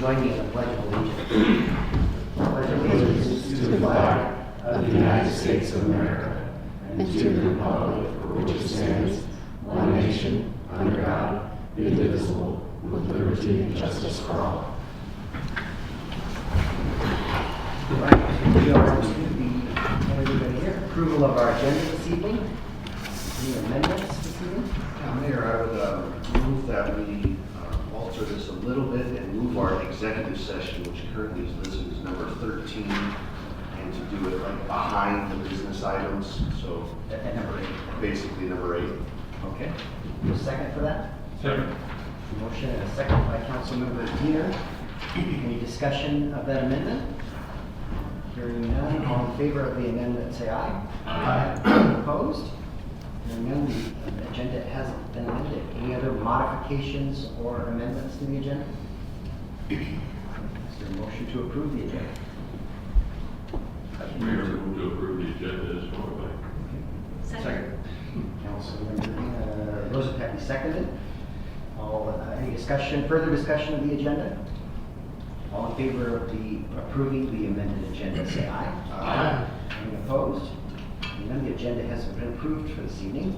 join me in the Pledge of Allegiance. Pledge allegiance To the flag of the United States of America and to the republic for which it stands, one nation, under God, indivisible, with liberty and justice for all. All right, we are to the, everybody here, approval of our agenda this evening. Any amendments this evening? Mayor, I would move that we alter this a little bit and move our executive session, which currently is listed as number 13, and to do it like behind the business items. So At number 8. basically number 8. Okay. A second for that? Second. Motion and a second by Councilmember Diener. Any discussion of that amendment? Hearing none, all in favor of the amendment, say aye. Aye. Opposed? Hearing none, the agenda has been amended. Any other modifications or amendments to the agenda? Is there a motion to approve the agenda? Mayor, move to approve the agenda as modified. Second. Councilmember Rosenbeck, seconded. All, any discussion, further discussion of the agenda? All in favor of approving the amended agenda, say aye. Aye. Any opposed? Hearing none, the agenda has been approved for this evening.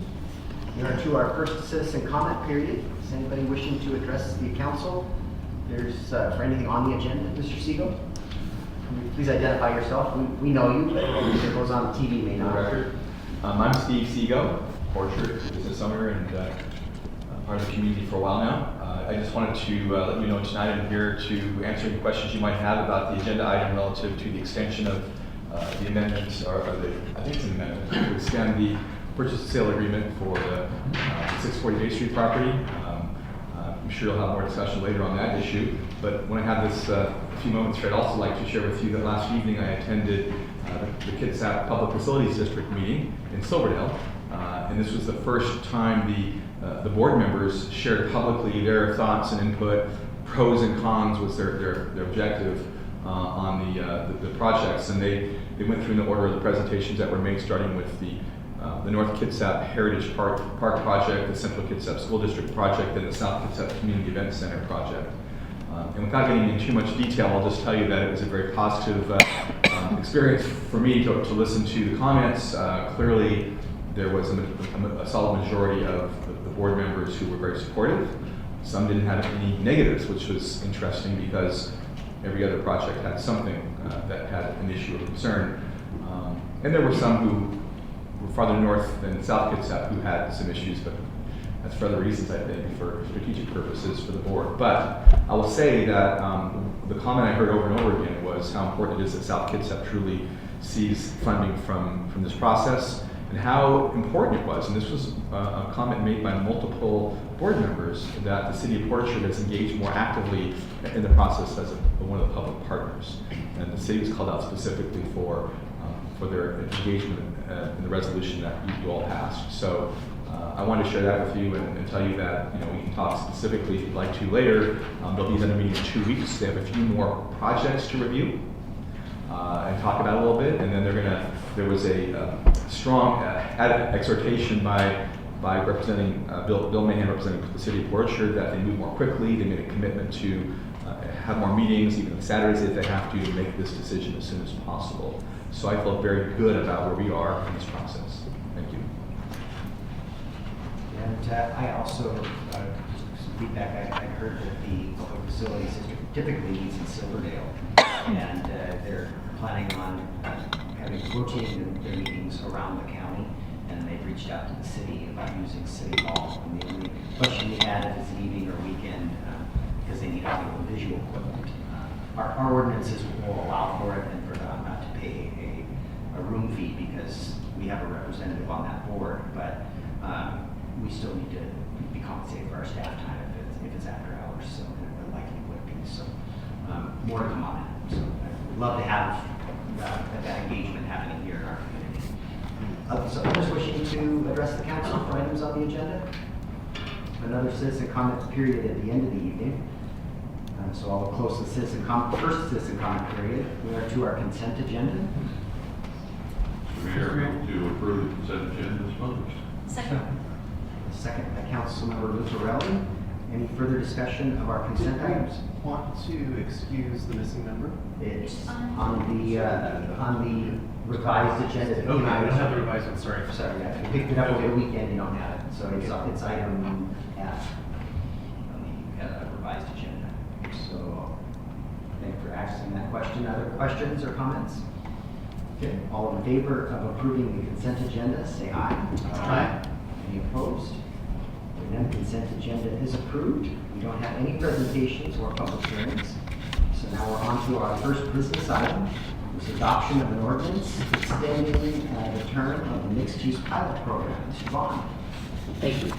We are to our first citizen comment period. Is anybody wishing to address the council? There's, for anything on the agenda, Mr. Siegel? Please identify yourself. We know you, but if it goes on TV, may not. Record. I'm Steve Seago, Orchard business owner and part of the community for a while now. I just wanted to let you know tonight I'm here to answer any questions you might have about the agenda item relative to the extension of the amendments, I think it's an amendment, to extend the purchase and sale agreement for the 640 Bay Street property. I'm sure you'll have more discussion later on that issue, but when I have this few moments here, I'd also like to share with you that last evening I attended the Kitsap Public Facilities District meeting in Silverdale, and this was the first time the board members shared publicly their thoughts and input. Pros and cons was their objective on the projects, and they went through in the order of the presentations that were made, starting with the North Kitsap Heritage Park project, the Central Kitsap School District project, and the South Kitsap Community Event Center project. And without getting into too much detail, I'll just tell you that it was a very positive experience for me to listen to the comments. Clearly, there was a solid majority of the board members who were very supportive. Some didn't have any negatives, which was interesting because every other project had something that had an issue of concern. And there were some who were farther north than South Kitsap who had some issues, but that's for other reasons, I think, for strategic purposes for the board. But I will say that the comment I heard over and over again was how important it is that South Kitsap truly sees funding from this process, and how important it was, and this was a comment made by multiple board members, that the city of Portchester has engaged more actively in the process as one of the public partners. And the city was called out specifically for their engagement in the resolution that you all passed. So I wanted to share that with you and tell you that we can talk specifically if you'd like to later. They'll be in a meeting in 2 weeks. They have a few more projects to review and talk about a little bit, and then there was a strong exhortation by representing Bill Mahan, representing the city of Portchester, that they move more quickly. They made a commitment to have more meetings, even on Saturdays if they have to make this decision as soon as possible. So I felt very good about where we are in this process. Thank you. And I also, some feedback, I heard that the public facilities district typically meets in Silverdale, and they're planning on rotating their meetings around the county, and they've reached out to the city about using City Hall. And the only question we had if it's an evening or weekend, because they need audio and visual equipment. Our ordinances will allow for it, and for them not to pay a room fee because we have a representative on that board, but we still need to be compensated for our staff time if it's after hours, so it likely would be. So more to come on that. So I'd love to have that engagement happening here in our community. So others wishing to address the council for items on the agenda? Another citizen comment period at the end of the evening. So I'll close the first citizen comment period. We are to our consent agenda. Mayor, move to approve the consent agenda as published. Second. Second by Councilmember Lucarelli. Any further discussion of our consent items? Want to excuse the missing member? It's on the revised agenda. Okay, I don't have the revised one, sorry. Sorry, I picked it up over the weekend, you don't have it, so it's item F on the revised agenda. So, thank you for asking that question. Other questions or comments? Okay, all in favor of approving the consent agenda, say aye. Aye. Any opposed? And then consent agenda is approved. We don't have any presentations or public hearings. So now we're on to our first business item, which is adoption of an ordinance extending the term of the mixed-use pilot program. Mr. Vaughn. Thank you.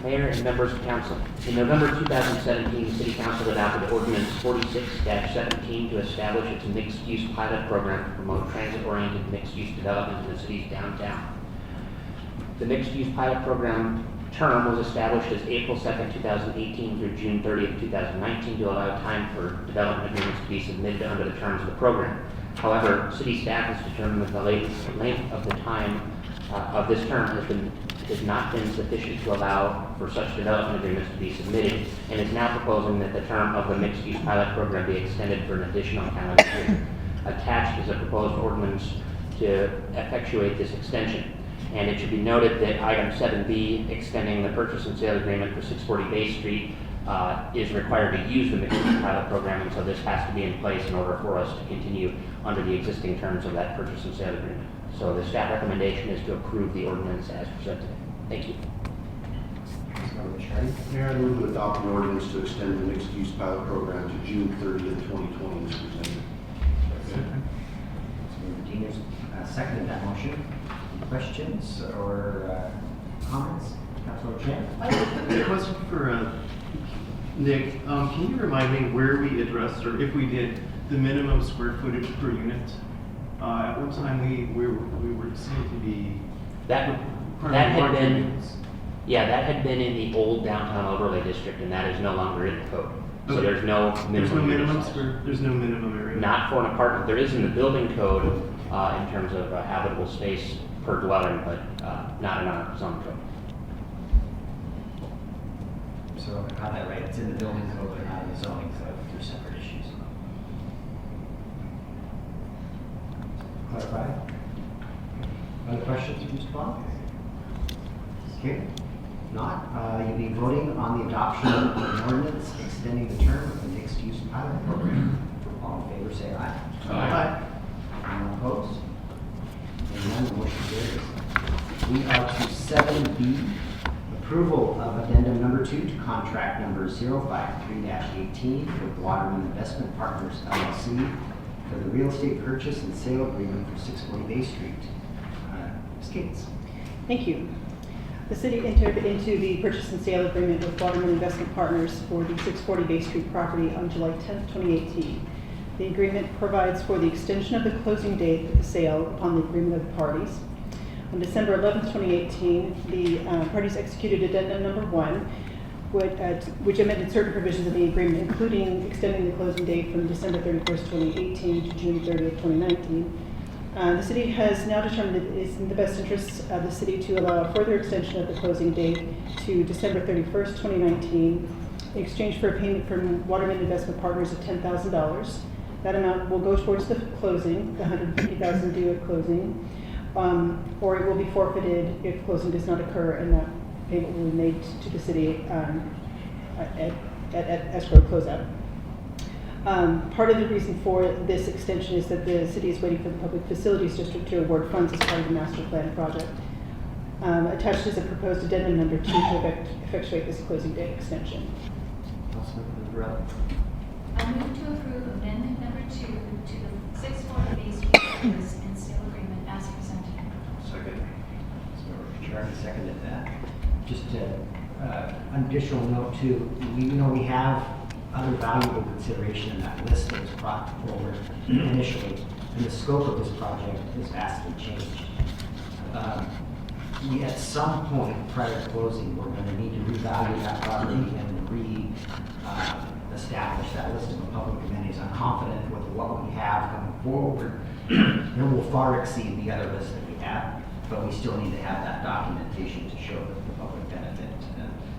Mayor and members of council, in November 2017, the City Council adopted Ordinance 46-17 to establish its mixed-use pilot program to promote transit-oriented mixed-use development in the city's downtown. The mixed-use pilot program term was established as April 2nd, 2018 through June 30th, 2019 to allow time for development agreements to be submitted under the terms of the program. However, city staff has determined that the length of the time of this term has not been sufficient to allow for such development agreements to be submitted, and is now proposing that the term of the mixed-use pilot program be extended for an additional calendar year. Attached is a proposed ordinance to effectuate this extension. And it should be noted that item 7B, extending the purchase and sale agreement for 640 Bay Street, is required to use the mixed-use pilot program, and so this has to be in place in order for us to continue under the existing terms of that purchase and sale agreement. So the staff recommendation is to approve the ordinance as presented. Thank you. Councilmember Bichetti. Mayor, I move to adopt an ordinance to extend the mixed-use pilot program to June 30th, 2020 as presented. Councilmember Dean has seconded that motion. Any questions or comments? Councilor Chen? I have a question for Nick. Can you remind me where we addressed, or if we did, the minimum square footage per unit? At one time, we were seemed to be That had been, yeah, that had been in the old downtown overlay district, and that is no longer in the code. So Okay. there's no There's no minimum. minimum unit size. square. There's no minimum area. Not for an apartment. There is in the building code in terms of habitable space per dwelling, but not in our zone code. So I got that right, it's in the building code, but not in the zoning code, they're separate issues. Clarify? Other questions for Mr. Vaughn? Okay, if not, you'll be voting on the adoption of an ordinance extending the term of the mixed-use pilot program. All in favor, say aye. Aye. Anyone opposed? Hearing none, the motion carries. We are to 7B, approval of addendum number 2 to contract number 053-18 with Waterman Investment Partners LLC for the real estate purchase and sale agreement for 640 Bay Street. Ms. Gates. Thank you. The city entered into the purchase and sale agreement with Waterman Investment Partners for the 640 Bay Street property on July 10th, 2018. The agreement provides for the extension of the closing date of the sale upon the agreement of the parties. On December 11th, 2018, the parties executed addendum number 1, which amended certain provisions of the agreement, including extending the closing date from December 31st, 2018 to June 30th, 2019. The city has now determined it is in the best interests of the city to allow a further extension of the closing date to December 31st, 2019, in exchange for a payment from Waterman Investment Partners of $10,000. That amount will go towards the closing, the $150,000 due at closing, or it will be forfeited if closing does not occur, and that payment will be made to the city at escrow closeout. Part of the reason for this extension is that the city is waiting for the Public Facilities District to award funds as part of the master plan project. Attached is a proposed addendum number 2 to effectuate this closing date extension. Councilmember Burrell. I move to approve amendment number 2 to the 640 Bay Street purchase and sale agreement as presented. Second. Councilmember Charlie seconded that. Just an additional note too, we have other valuable consideration in that list that was brought forward initially, and the scope of this project is vastly changed. We, at some point prior to closing, we're going to need to revalue that property and establish that list of public amenities. I'm confident with what we have coming forward, it will far exceed the other list that we have, but we still need to have that documentation to show the public benefit.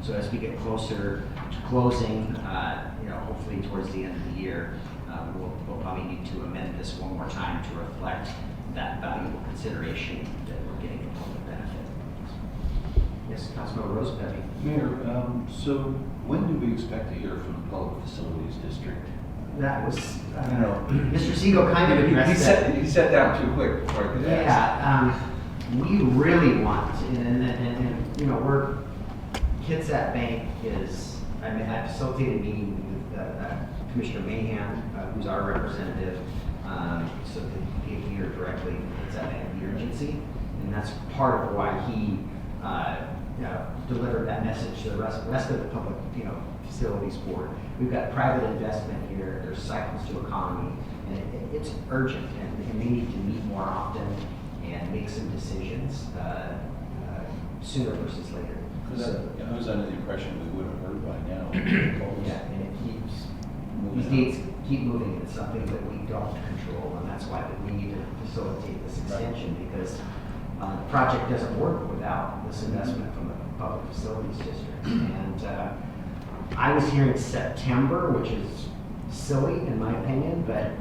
So as we get closer to closing, hopefully towards the end of the year, we'll probably need to amend this one more time to reflect that valuable consideration that we're getting for public benefit. Yes, Councilmember Rose, Debbie. Mayor, so when do we expect to hear from the Public Facilities District? That was, know. Mr. Siegel kind of addressed that. He sat down too quick before I could ask. Yeah, we really want, and we're, Kitsap Bank is, I facilitated a meeting with Commissioner Mahan, who's our representative, so that he can hear directly Kitsap Bank, the urgency, and that's part of why he delivered that message to the rest of the public, facilities board. We've got private investment here, there's cycles to economy, and it's urgent, and they need to meet more often and make some decisions sooner versus later. So, I was under the impression we would have heard by now. yeah, and it keeps, these dates keep moving, it's something that we don't control, and that's why we need to facilitate this extension, because the project doesn't work without this investment from the Public Facilities District. And I was hearing September, which is silly in my opinion, but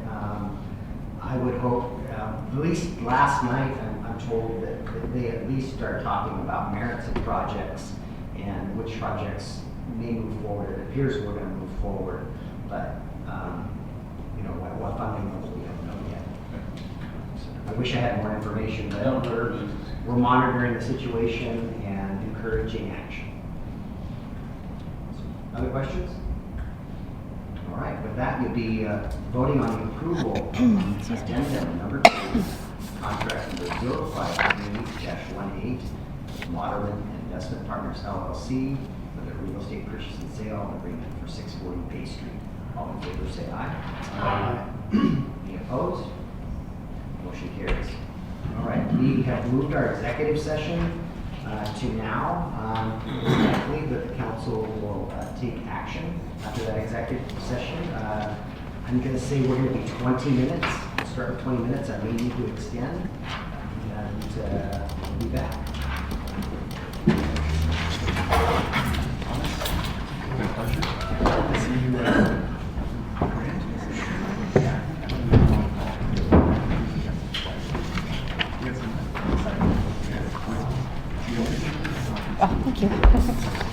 I would hope, at least last night, I'm told that they at least start talking about merits of projects and which projects may move forward. It appears we're going to move forward, but what funding level we don't know yet. So I wish I had more information, but we're monitoring the situation and encouraging action. Other questions? All right, with that, you'll be voting on the approval of addendum number 2, contract number 05-18, Waterman Investment Partners LLC for the real estate purchase and sale agreement for 640 Bay Street. All in favor say aye. Aye. Any opposed? Motion carries. All right, we have moved our executive session to now. It's likely that the council will take action after that executive session. I'm going to say we're going to be 20 minutes. We'll start with 20 minutes. I may need to extend, and we'll be back. Oh, thank you.